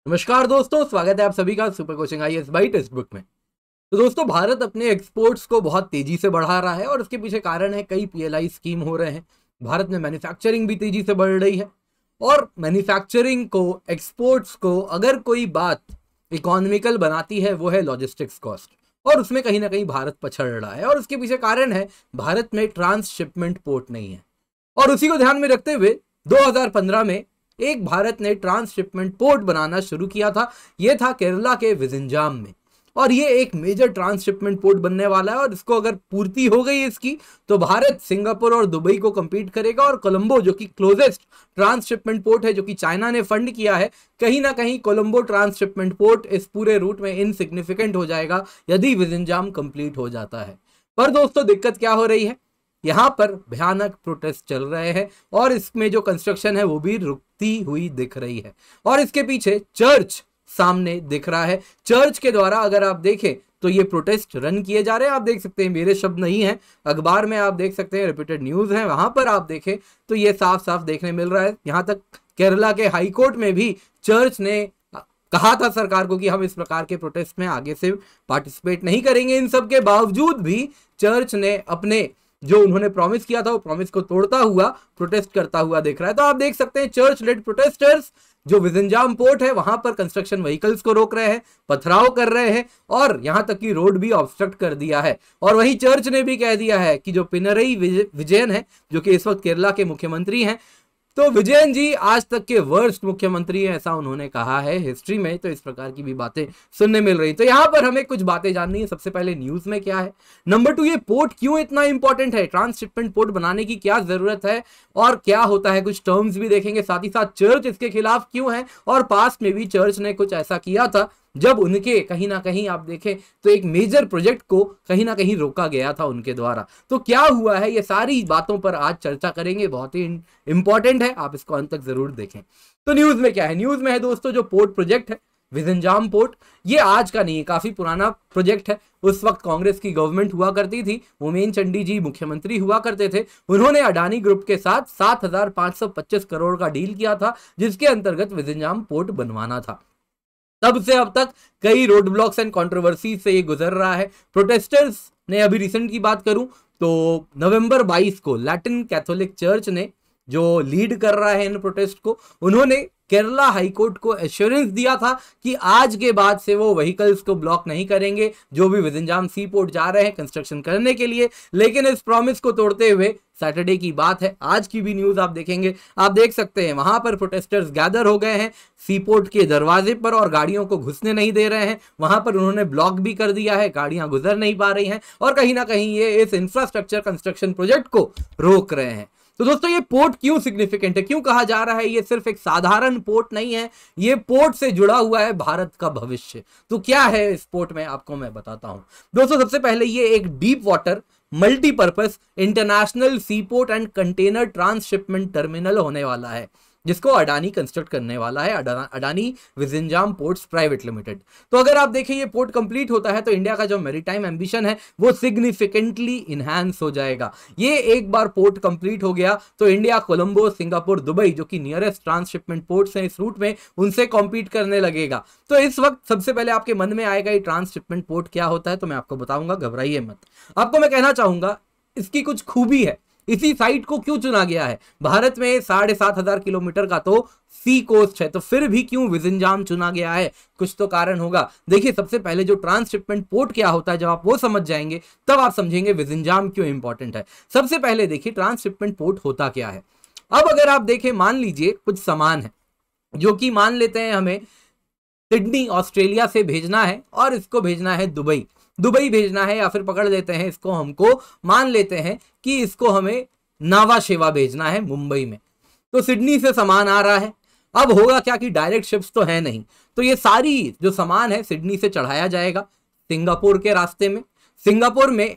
नमस्कार दोस्तों, स्वागत है आप सभी का super coaching IAS by text book में। तो दोस्तों, भारत अपने एक्सपोर्ट्स को बहुत तेजी से बढ़ा रहा है और उसके पीछे कारण है कई पीएलआई स्कीम हो रहे हैं। भारत में मैन्युफैक्चरिंग भी तेजी से बढ़ रही है और मैन्युफैक्चरिंग को, एक्सपोर्ट्स को अगर कोई बात इकोनॉमिकल बनाती है वो है लॉजिस्टिक्स कॉस्ट, और उसमें कहीं ना कहीं भारत पछड़ रहा है और उसके पीछे कारण है भारत में ट्रांसशिपमेंट पोर्ट नहीं है। और उसी को ध्यान में रखते हुए 2015 में एक भारत ने ट्रांसशिपमेंट पोर्ट बनाना शुरू किया था। यह था केरला के विजिंजाम में, और ये एक मेजर ट्रांसशिपमेंट पोर्ट बनने वाला है। और इसको अगर पूर्ति हो गई इसकी तो भारत सिंगापुर और दुबई को कंपीट करेगा, और कोलंबो जो कि क्लोजेस्ट ट्रांसशिपमेंट पोर्ट है, जो कि चाइना ने फंड किया है, कहीं ना कहीं कोलंबो ट्रांसशिपमेंट पोर्ट इस पूरे रूट में इनसिग्निफिकेंट हो जाएगा यदि विजिंजाम कंप्लीट हो जाता है। पर दोस्तों, दिक्कत क्या हो रही है, यहां पर भयानक प्रोटेस्ट चल रहे हैं और इसमें जो कंस्ट्रक्शन है वो भी रुकती हुई दिख रही है। और इसके पीछे चर्च सामने दिख रहा है। चर्च के द्वारा अगर आप देखें तो ये प्रोटेस्ट रन किए जा रहे हैं। आप देख सकते हैं, मेरे शब्द नहीं है, अखबार में आप देख सकते हैं, रिपीटेड न्यूज है, वहां पर आप देखें तो ये साफ साफ देखने मिल रहा है। यहां तक केरला के हाई कोर्ट में भी चर्च ने कहा था सरकार को कि हम इस प्रकार के प्रोटेस्ट में आगे से पार्टिसिपेट नहीं करेंगे। इन सब के बावजूद भी चर्च ने अपने जो उन्होंने प्रॉमिस किया था वो प्रॉमिस को तोड़ता हुआ प्रोटेस्ट करता हुआ दिख रहा है। तो आप देख सकते हैं, चर्च लेड प्रोटेस्टर्स जो विजिंजाम पोर्ट है वहां पर कंस्ट्रक्शन व्हीकल्स को रोक रहे हैं, पथराव कर रहे हैं और यहां तक कि रोड भी ऑब्स्ट्रक्ट कर दिया है। और वहीं चर्च ने भी कह दिया है कि जो पिनरई विजयन है, जो कि इस वक्त केरला के मुख्यमंत्री हैं, तो विजयन जी आज तक के वर्स्ट मुख्यमंत्री हैं, ऐसा उन्होंने कहा है हिस्ट्री में। तो इस प्रकार की भी बातें सुनने मिल रही। तो यहां पर हमें कुछ बातें जाननी है। सबसे पहले न्यूज में क्या है, नंबर 2, ये पोर्ट क्यों इतना इंपॉर्टेंट है, ट्रांसशिपमेंट पोर्ट बनाने की क्या जरूरत है और क्या होता है, कुछ टर्म्स भी देखेंगे। साथ ही साथ चर्च इसके खिलाफ क्यों है, और पास्ट में भी चर्च ने कुछ ऐसा किया था जब उनके कहीं ना कहीं आप देखें तो एक मेजर प्रोजेक्ट को कहीं ना कहीं रोका गया था उनके द्वारा। तो क्या हुआ है, ये सारी बातों पर आज चर्चा करेंगे, बहुत ही इंपॉर्टेंट है, आप इसको अंत तक जरूर देखें। तो न्यूज में क्या है, न्यूज में है दोस्तों जो पोर्ट प्रोजेक्ट है विजिंजाम पोर्ट, ये आज का नहीं है, काफी पुराना प्रोजेक्ट है। उस वक्त कांग्रेस की गवर्नमेंट हुआ करती थी, उमेन चांडी जी मुख्यमंत्री हुआ करते थे। उन्होंने अडानी ग्रुप के साथ 7,525 करोड़ का डील किया था, जिसके अंतर्गत विजिंजाम पोर्ट बनवाना था। तब से अब तक कई रोड ब्लॉक्स एंड कंट्रोवर्सी से ये गुजर रहा है। प्रोटेस्टर्स ने, अभी रिसेंट की बात करूं तो नवंबर 22 को लैटिन कैथोलिक चर्च ने, जो लीड कर रहा है इन प्रोटेस्ट को, उन्होंने केरला हाईकोर्ट को एश्योरेंस दिया था कि आज के बाद से वो व्हीकल्स को ब्लॉक नहीं करेंगे जो भी विजिंजाम सी पोर्ट जा रहे हैं कंस्ट्रक्शन करने के लिए। लेकिन इस प्रॉमिस को तोड़ते हुए सैटरडे की बात है, आज की भी न्यूज आप देखेंगे, आप देख सकते हैं वहां पर प्रोटेस्टर्स गैदर हो गए हैं सी पोर्ट के दरवाजे पर और गाड़ियों को घुसने नहीं दे रहे हैं। वहां पर उन्होंने ब्लॉक भी कर दिया है, गाड़ियां गुजर नहीं पा रही हैं और कहीं ना कहीं ये इस इंफ्रास्ट्रक्चर कंस्ट्रक्शन प्रोजेक्ट को रोक रहे हैं। तो दोस्तों, ये पोर्ट क्यों सिग्निफिकेंट है, क्यों कहा जा रहा है ये सिर्फ एक साधारण पोर्ट नहीं है, ये पोर्ट से जुड़ा हुआ है भारत का भविष्य। तो क्या है इस पोर्ट में, आपको मैं बताता हूं दोस्तों। सबसे पहले ये एक deep water multipurpose international sea port and container transshipment terminal होने वाला है, जिसको अडानी कंस्ट्रक्ट करने वाला है, Adani Vizhinjam ports private limited. तो अगर आप देखें ये पोर्ट कंप्लीट होता है तो इंडिया का जो मैरीटाइम एम्बिशन है वो सिग्निफिकेंटली इनहैंस हो जाएगा। ये एक बार पोर्ट कंप्लीट हो गया तो इंडिया कोलंबो, सिंगापुर, दुबई, जो कि नियरेस्ट ट्रांसशिपमेंट पोर्ट्स हैं इस रूट में, उनसे कॉम्पीट करने लगेगा। तो इस वक्त सबसे पहले आपके मन में आएगा ये ट्रांसशिपमेंट पोर्ट क्या होता है, तो मैं आपको बताऊंगा, घबराइए मत। आपको मैं कहना चाहूंगा इसकी कुछ खूबी है, इसी साइट को क्यों चुना गया है। भारत में 7,500 किलोमीटर का तो सी कोस्ट है, तो फिर भी क्यों विजिंजाम चुना गया है, कुछ तो कारण होगा। देखिए, सबसे पहले जो ट्रांसशिपमेंट पोर्ट क्या होता है, जब आप वो समझ जाएंगे तब आप समझेंगे विजिंजाम क्यों इंपॉर्टेंट है। सबसे पहले देखिए ट्रांसशिपमेंट पोर्ट होता क्या है। अब अगर आप देखें, मान लीजिए कुछ सामान है जो कि मान लेते हैं हमें सिडनी ऑस्ट्रेलिया से भेजना है और इसको भेजना है दुबई भेजना है, या फिर पकड़ लेते हैं इसको, हमको मान लेते हैं कि इसको हमें नावा शेवा भेजना है मुंबई में। तो सिडनी से सामान आ रहा है, अब होगा क्या कि डायरेक्ट शिप्स तो है नहीं, तो ये सारी जो सामान है सिडनी से चढ़ाया जाएगा सिंगापुर के रास्ते में। सिंगापुर में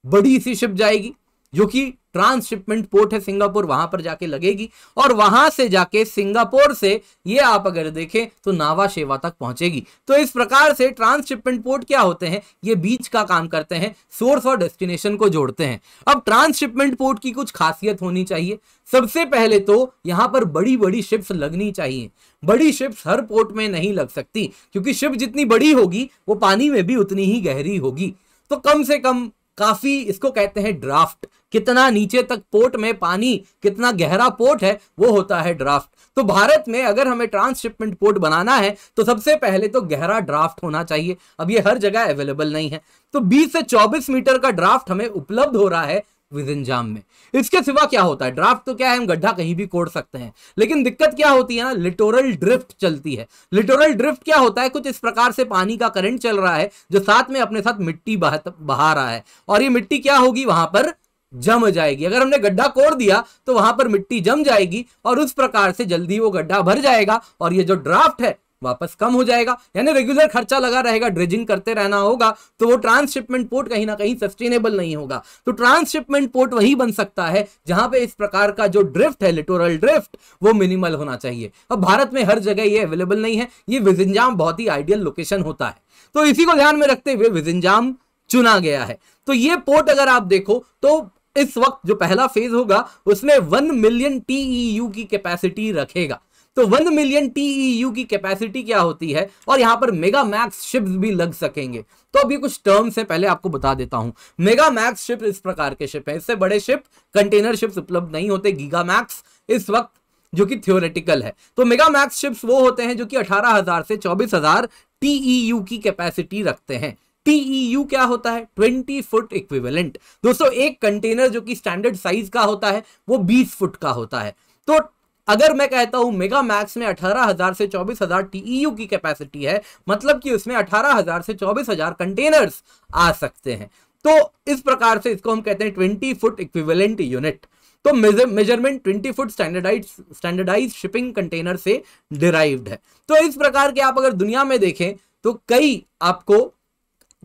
बड़ी सी शिप जाएगी जो कि ट्रांसशिपमेंट पोर्ट है सिंगापुर, वहां पर जाके लगेगी और वहां से जाके सिंगापुर से ये आप अगर देखें तो नावा शेवा तक पहुंचेगी। तो इस प्रकार से ट्रांसशिपमेंट पोर्ट क्या होते हैं, ये बीच का काम करते हैं, सोर्स और डेस्टिनेशन को जोड़ते हैं। अब ट्रांसशिपमेंट पोर्ट की कुछ खासियत होनी चाहिए। सबसे पहले तो यहां पर बड़ी बड़ी शिप्स लगनी चाहिए। बड़ी शिप्स हर पोर्ट में नहीं लग सकती, क्योंकि शिप जितनी बड़ी होगी वो पानी में भी उतनी ही गहरी होगी। तो कम से कम काफी, इसको कहते हैं ड्राफ्ट, कितना नीचे तक पोर्ट में पानी, कितना गहरा पोर्ट है, वो होता है ड्राफ्ट। तो भारत में अगर हमें ट्रांसशिपमेंट पोर्ट बनाना है तो सबसे पहले तो गहरा ड्राफ्ट होना चाहिए। अब ये हर जगह अवेलेबल नहीं है, तो 20 से 24 मीटर का ड्राफ्ट हमें उपलब्ध हो रहा है विजनजाम में। इसके सिवा क्या होता है, ड्राफ्ट तो क्या है, हम गड्ढा कहीं भी कोड़ सकते हैं, लेकिन दिक्कत क्या होती है ना, लिटोरल ड्रिफ्ट चलती है। लिटोरल ड्रिफ्ट क्या होता है, कुछ इस प्रकार से पानी का करंट चल रहा है जो साथ में अपने साथ मिट्टी बहा रहा है, और ये मिट्टी क्या होगी, वहां पर जम जाएगी। अगर हमने गड्ढा कोड़ दिया तो वहां पर मिट्टी जम जाएगी और उस प्रकार से जल्दी वो गड्ढा भर जाएगा और ये जो ड्राफ्ट है वापस कम हो जाएगा। यानी रेगुलर खर्चा लगा रहेगा, ड्रेजिंग करते रहना होगा, तो वो ट्रांसशिपमेंट पोर्ट कहीं ना कहीं सस्टेनेबल नहीं होगा। तो ट्रांसशिपमेंट पोर्ट वही बन सकता है जहां पे इस प्रकार का जो ड्रिफ्ट है, लिटोरल ड्रिफ्ट, वो मिनिमल होना चाहिए। अब भारत में हर जगह ये अवेलेबल नहीं है, ये विजनजाम बहुत ही आइडियल लोकेशन होता है, तो इसी को ध्यान में रखते हुए विजनजाम चुना गया है। तो ये पोर्ट अगर आप देखो तो इस वक्त जो पहला फेज होगा उसमें 1 मिलियन TEU की कैपेसिटी रखेगा। तो 1 मिलियन TEU की कैपेसिटी क्या होती है, और यहां पर मेगा मैक्स शिप्स भी लग सकेंगे। तो अभी कुछ टर्म्स है, पहले आपको बता देता हूं। मेगा मैक्स शिप इस प्रकार के शिप है, इससे बड़े शिप कंटेनर शिप्स उपलब्ध नहीं होते। गीगा मैक्स इस वक्त जो कि थियोरेटिकल है। तो मेगा मैक्स शिप्स वो होते हैं जो कि 18,000 से 24,000 TEU की कैपेसिटी रखते हैं। TEU क्या होता है, 20 फुट इक्विवेलेंट। दोस्तों एक कंटेनर जो कि स्टैंडर्ड साइज का होता है वो 20 फुट का होता है। तो अगर मैं कहता हूं मेगा मैक्स में 18,000 से 24,000 TEU की कैपेसिटी है, मतलब कि उसमें 18,000 से 24,000 कंटेनर्स आ सकते हैं। तो इस प्रकार से इसको हम कहते हैं 20 फुट इक्विवेलेंट यूनिट। तो measurement 20 foot standardise shipping container से डिराइव्ड है। तो इस प्रकार के आप अगर दुनिया में देखें तो कई आपको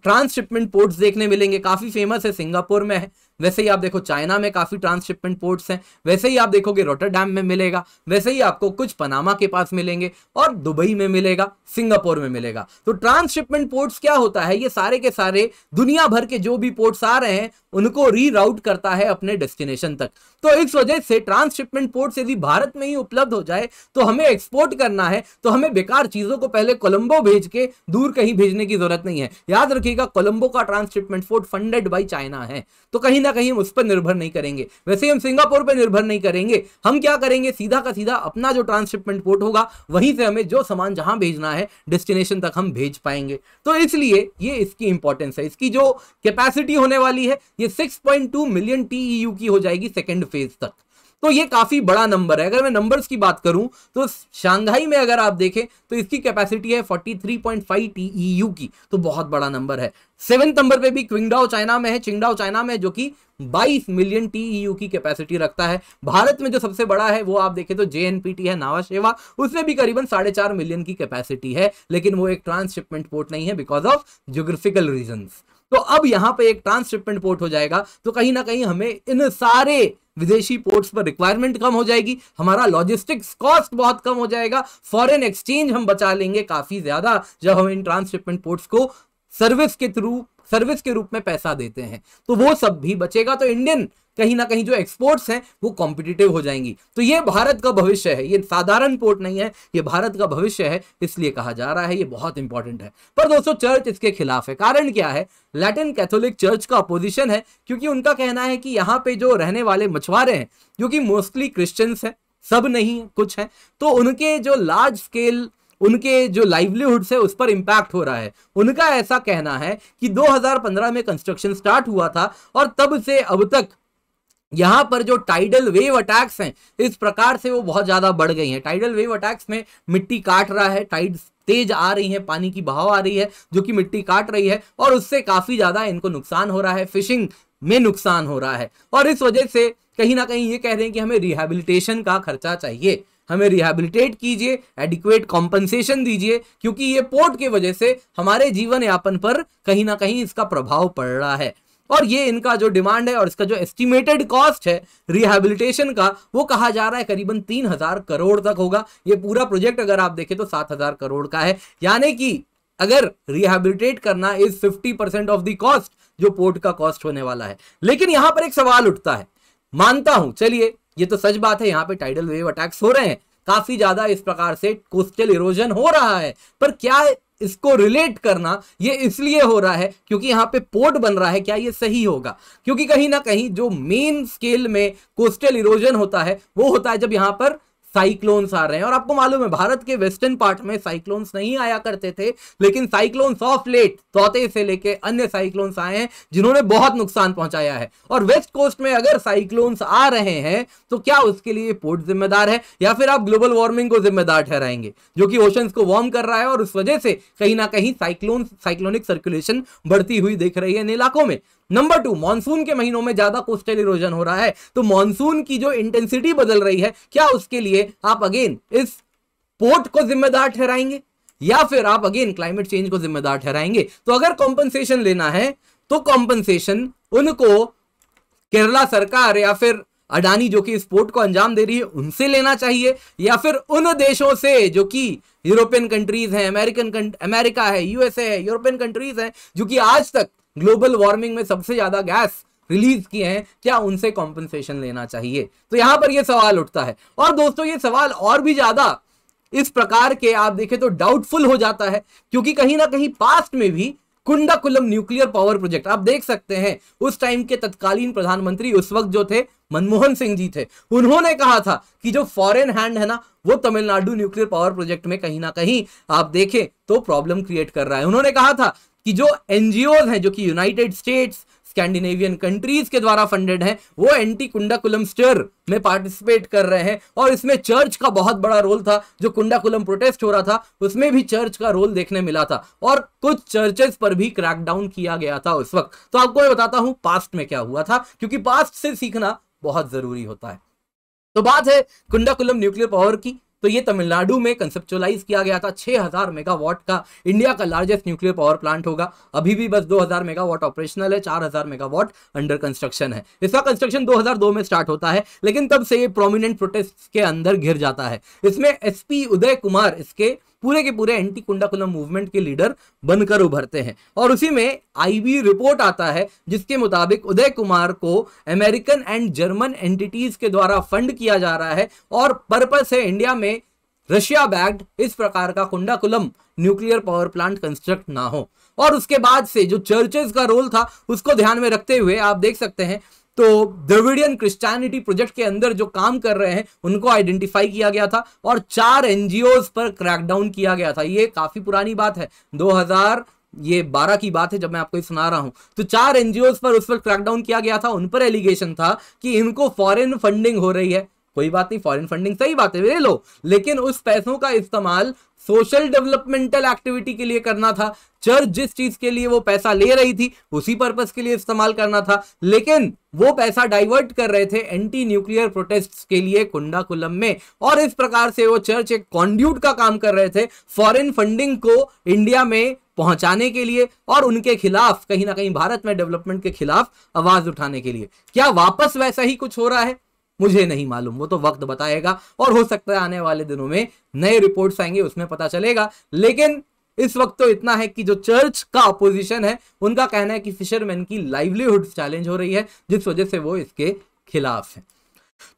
ट्रांसशिपमेंट पोर्ट्स देखने मिलेंगे। काफी फेमस है, सिंगापुर में है। वैसे ही आप देखो चाइना में काफी ट्रांसशिपमेंट पोर्ट्स हैं। वैसे ही आप देखोगे रोटरडैम में मिलेगा। वैसे ही आपको कुछ पनामा के पास मिलेंगे और दुबई में मिलेगा, सिंगापुर में मिलेगा। तो ट्रांसशिपमेंट पोर्ट्स क्या होता है, ये सारे के सारे दुनिया भर के जो भी पोर्ट्स आ रहे हैं उनको रीराउट करता है अपने डेस्टिनेशन तक। तो इस वजह से ट्रांसशिपमेंट पोर्ट्स यदि भारत में ही उपलब्ध हो जाए तो हमें एक्सपोर्ट करना है तो हमें बेकार चीजों को पहले कोलंबो भेज के दूर कहीं भेजने की जरूरत नहीं है। याद रखिएगा कोलंबो का transshipment port funded by China है, तो कहीं ना कहीं हम उस पर निर्भर नहीं करेंगे। वैसे ही हम सिंगापुर पर निर्भर नहीं करेंगे। हम क्या करेंगे, सीधा का सीधा अपना जो ट्रांसशिपमेंट पोर्ट होगा वहीं से हमें जो सामान जहां भेजना है डेस्टिनेशन तक हम भेज पाएंगे। तो इसलिए ये इसकी इंपॉर्टेंस है। इसकी जो कैपेसिटी होने वाली है ये 6.2 मिलियन TEU की हो जाएगी सेकेंड फेज तक। तो ये काफी बड़ा नंबर है। अगर मैं नंबर्स की बात करूं तो शंघाई में अगर आप देखें तो इसकी कैपेसिटी है 43.5 TEU की, तो बहुत बड़ा नंबर है। 7वें नंबर पे भी क्विंगडाओ चाइना में है, चिंगडाओ चाइना में, जो कि 22 मिलियन TEU की कैपेसिटी रखता है। भारत में जो सबसे बड़ा है वो आप देखें तो JNPT है, नावा शेवा, उसमें भी करीबन 4.5 मिलियन की कैपेसिटी है, लेकिन वो एक ट्रांसशिपमेंट पोर्ट नहीं है बिकॉज ऑफ ज्योग्राफिकल रीजंस। तो अब यहां पे एक ट्रांसशिपमेंट पोर्ट हो जाएगा तो कहीं ना कहीं हमें इन सारे विदेशी पोर्ट्स पर रिक्वायरमेंट कम हो जाएगी, हमारा लॉजिस्टिक्स कॉस्ट बहुत कम हो जाएगा, फॉरेन एक्सचेंज हम बचा लेंगे काफी ज्यादा जब हम इन ट्रांसशिपमेंट पोर्ट्स को सर्विस के रूप में पैसा देते हैं, तो वो सब भी बचेगा। तो इंडियन कहीं ना कहीं जो एक्सपोर्ट्स हैं वो कॉम्पिटिटिव हो जाएंगी। तो ये भारत का भविष्य है, ये साधारण पोर्ट नहीं है, ये भारत का भविष्य है, इसलिए कहा जा रहा है, ये बहुत इंपॉर्टेंट है। पर दोस्तों चर्च इसके खिलाफ है। कारण क्या है, लैटिन कैथोलिक चर्च का अपोजिशन है, क्योंकि उनका कहना है कि यहाँ पे जो रहने वाले मछुआरे हैं जो कि मोस्टली क्रिश्चियंस हैं, सब नहीं कुछ हैं, तो उनके जो लार्ज स्केल उनके जो लाइवलीहुड्स है उस पर इंपैक्ट हो रहा है। उनका ऐसा कहना है कि 2015 में कंस्ट्रक्शन स्टार्ट हुआ था और तब से अब तक यहां पर जो टाइडल वेव अटैक्स हैं इस प्रकार से वो बहुत ज्यादा बढ़ गई हैं। टाइडल वेव अटैक्स में मिट्टी काट रहा है, टाइड तेज आ रही है, पानी की बहाव आ रही है जो कि मिट्टी काट रही है और उससे काफी ज्यादा इनको नुकसान हो रहा है, फिशिंग में नुकसान हो रहा है। और इस वजह से कहीं ना कहीं ये कह रहे हैं कि हमें रिहैबिलिटेशन का खर्चा चाहिए, हमें रिहैबिलिटेट कीजिए, एडिक्वेट कॉम्पनसेशन दीजिए, क्योंकि ये पोर्ट की वजह से हमारे जीवन यापन पर कहीं ना कहीं इसका प्रभाव पड़ रहा है। और ये इनका जो डिमांड है और इसका जो एस्टिमेटेड कॉस्ट है रिहैबिलिटेशन का, वो कहा जा रहा है करीबन 3,000 करोड़ तक होगा। ये पूरा प्रोजेक्ट अगर आप देखें तो 7,000 करोड़ का है, यानी कि अगर रिहैबिलिटेट करना इज 50% ऑफ द कॉस्ट जो पोर्ट का कॉस्ट होने वाला है। लेकिन यहां पर एक सवाल उठता है, मानता हूं, चलिए ये तो सच बात है, यहां पे टाइडल वेव अटैक्स हो रहे हैं, काफी ज्यादा इस प्रकार से कोस्टल इरोजन हो रहा है, पर क्या इसको रिलेट करना ये इसलिए हो रहा है क्योंकि यहां पे पोर्ट बन रहा है, क्या ये सही होगा? क्योंकि कहीं ना कहीं जो मेन स्केल में कोस्टल इरोजन होता है वो होता है जब यहां पर साइक्लोन्स आ रहे हैं। और आपको मालूम है भारत के वेस्टर्न पार्ट में साइक्लोन्स नहीं आया करते थे, लेकिन साइक्लोन्स ऑफ लेट तौते से लेके अन्य साइक्लोन्स आए हैं जिन्होंने बहुत नुकसान पहुंचाया है। और वेस्ट कोस्ट में अगर साइक्लोन्स आ रहे हैं तो क्या उसके लिए पोर्ट जिम्मेदार है या फिर आप ग्लोबल वार्मिंग को जिम्मेदार ठहराएंगे, जो कि ओशंस को वार्म कर रहा है और उस वजह से कहीं ना कहीं साइक्लोनिक सर्कुलेशन बढ़ती हुई दिख रही है इन इलाकों में। नंबर 2, मॉनसून के महीनों में ज्यादा कोस्टल इरोजन हो रहा है, तो मॉनसून की जो इंटेंसिटी बदल रही है, क्या उसके लिए आप अगेन इस पोर्ट को जिम्मेदार ठहराएंगे या फिर आप अगेन क्लाइमेट चेंज को जिम्मेदार ठहराएंगे? तो अगर कॉम्पनसेशन लेना है तो कॉम्पनसेशन उनको केरला सरकार या फिर अडानी जो कि इस पोर्ट को अंजाम दे रही है उनसे लेना चाहिए, या फिर उन देशों से जो कि यूरोपियन कंट्रीज हैं, अमेरिका है, यूएसए है, यूरोपियन कंट्रीज हैं जो कि आज तक ग्लोबल वार्मिंग में सबसे ज्यादा गैस रिलीज किए हैं, क्या उनसे कॉम्पनसेशन लेना चाहिए? तो यहां पर यह सवाल उठता है। और दोस्तों ये सवाल और भी ज्यादा इस प्रकार के आप देखें तो डाउटफुल हो जाता है क्योंकि कहीं ना कहीं पास्ट में भी कुंडाकुलम न्यूक्लियर पावर प्रोजेक्ट आप देख सकते हैं, उस टाइम के तत्कालीन प्रधानमंत्री उस वक्त जो थे मनमोहन सिंह जी थे, उन्होंने कहा था कि जो फॉरेन हैंड है ना वो तमिलनाडु न्यूक्लियर पावर प्रोजेक्ट में कहीं ना कहीं आप देखें तो प्रॉब्लम क्रिएट कर रहा है। उन्होंने कहा था कि जो एनजीओज हैं जो कि यूनाइटेड स्टेट्स, स्कैंडिनेवियन कंट्रीज के द्वारा फंडेड हैं, वो एंटी कुंडाकुलम स्टर में पार्टिसिपेट कर रहे हैं और इसमें चर्च का बहुत बड़ा रोल था। जो कुंडाकुलम प्रोटेस्ट हो रहा था उसमें भी चर्च का रोल देखने मिला था और कुछ चर्चेस पर भी क्रैकडाउन किया गया था उस वक्त। तो आपको मैं बताता हूं पास्ट में क्या हुआ था, क्योंकि पास्ट से सीखना बहुत जरूरी होता है। तो बात है कुंडाकुलम न्यूक्लियर पावर की, तो ये तमिलनाडु में कंसेप्चुअलाइज किया गया था। 6,000 मेगावाट का इंडिया का लार्जेस्ट न्यूक्लियर पावर प्लांट होगा। अभी भी बस 2,000 मेगावाट ऑपरेशनल है, 4,000 मेगावाट अंडर कंस्ट्रक्शन है। इसका कंस्ट्रक्शन 2002 में स्टार्ट होता है, लेकिन तब से ये प्रोमिनेंट प्रोटेस्ट के अंदर घिर जाता है। इसमें एसपी उदय कुमार इसके पूरे के पूरे एंटी कुंडाकुलम मूवमेंट के लीडर बनकर उभरते हैं और उसी में आईबी रिपोर्ट आता है जिसके मुताबिक उदय कुमार को अमेरिकन एंड जर्मन एंटिटीज के द्वारा फंड किया जा रहा है और पर्पस है इंडिया में रशिया बैक्ड इस प्रकार का Kudankulam nuclear power plant construct ना हो। और उसके बाद से जो चर्चेस का रोल था उसको ध्यान में रखते हुए आप देख सकते हैं तो द्रविडियन क्रिश्चियनिटी प्रोजेक्ट के अंदर जो काम कर रहे हैं उनको आइडेंटिफाई किया गया था और 4 एनजीओज पर क्रैकडाउन किया गया था। ये काफी पुरानी बात है, 2012 की बात है जब मैं आपको सुना रहा हूं। तो 4 एनजीओज पर उस पर क्रैकडाउन किया गया था। उन पर एलिगेशन था कि इनको फॉरेन फंडिंग हो रही है। कोई बात नहीं, फॉरेन फंडिंग सही बात है, ले लो, लेकिन उस पैसों का इस्तेमाल सोशल डेवलपमेंटल एक्टिविटी के लिए करना था। चर्च जिस चीज के लिए वो पैसा ले रही थी उसी पर्पस के लिए इस्तेमाल करना था, लेकिन वो पैसा डाइवर्ट कर रहे थे एंटी न्यूक्लियर प्रोटेस्ट्स के लिए कुंडाकुलम में। और इस प्रकार से वो चर्च एक कॉन्ड्यूट का काम कर रहे थे फॉरेन फंडिंग को इंडिया में पहुंचाने के लिए और उनके खिलाफ कहीं ना कहीं भारत में डेवलपमेंट के खिलाफ आवाज उठाने के लिए। क्या वापस वैसा ही कुछ हो रहा है? मुझे नहीं मालूम, वो तो वक्त बताएगा और हो सकता है आने वाले दिनों में नए रिपोर्ट्स आएंगे उसमें पता चलेगा। लेकिन इस वक्त तो इतना है कि जो चर्च का अपोजिशन है उनका कहना है कि फिशरमैन की लाइवलीहुड चैलेंज हो रही है जिस वजह से वो इसके खिलाफ है।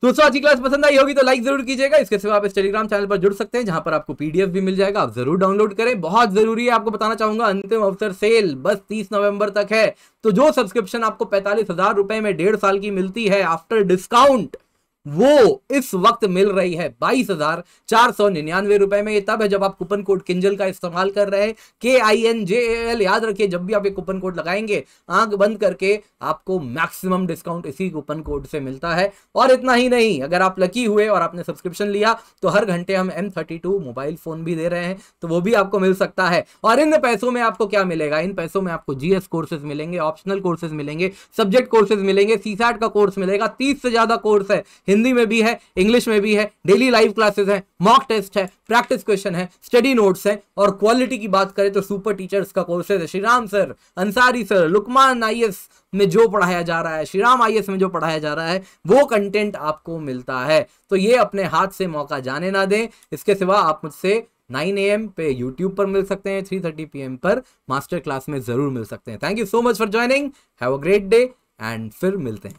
दोस्तों आज की क्लास पसंद आई होगी तो लाइक जरूर कीजिएगा। इसके सिवा आप इस टेलीग्राम चैनल पर जुड़ सकते हैं जहां पर आपको पीडीएफ भी मिल जाएगा, आप जरूर डाउनलोड करें। बहुत जरूरी है, आपको बताना चाहूंगा अंतिम अवसर सेल बस 30 नवंबर तक है। तो जो सब्सक्रिप्शन आपको 45,000 रुपए में 1.5 साल की मिलती है आफ्टर डिस्काउंट, वो इस वक्त मिल रही है 22,499 रुपए में। ये तब है जब आप कूपन कोड किंजल का इस्तेमाल कर रहे हैं, KINJAL। याद रखिए जब भी आप एक कूपन कोड लगाएंगे आंख बंद करके आपको मैक्सिमम डिस्काउंट इसी कूपन कोड से मिलता है। और इतना ही नहीं, अगर आप लकी हुए और आपने सब्सक्रिप्शन लिया तो हर घंटे हम M32 मोबाइल फोन भी दे रहे हैं, तो वो भी आपको मिल सकता है। और इन पैसों में आपको क्या मिलेगा? इन पैसों में आपको GS कोर्सेज मिलेंगे, ऑप्शनल कोर्सेज मिलेंगे, सब्जेक्ट कोर्सेज मिलेंगे, CSAT का कोर्स मिलेगा, 30 से ज्यादा कोर्स है हिंदी में भी है, इंग्लिश में भी है, डेली लाइव क्लासेस है, मॉक टेस्ट है, प्रैक्टिस क्वेश्चन है, स्टडी नोट्स है। और क्वालिटी की बात करें तो सुपर टीचर्स का कोर्सेज है, Shriram sir, Ansari sir, Lukman IAS में जो पढ़ाया जा रहा है, श्रीराम आईएएस में जो पढ़ाया जा रहा है, वो कंटेंट आपको मिलता है। तो ये अपने हाथ से मौका जाने ना दें। इसके सिवा आप मुझसे 9 AM पे यूट्यूब पर मिल सकते हैं, 3:30 PM पर मास्टर क्लास में जरूर मिल सकते हैं। Thank you so much for joining, have a great day and फिर मिलते हैं।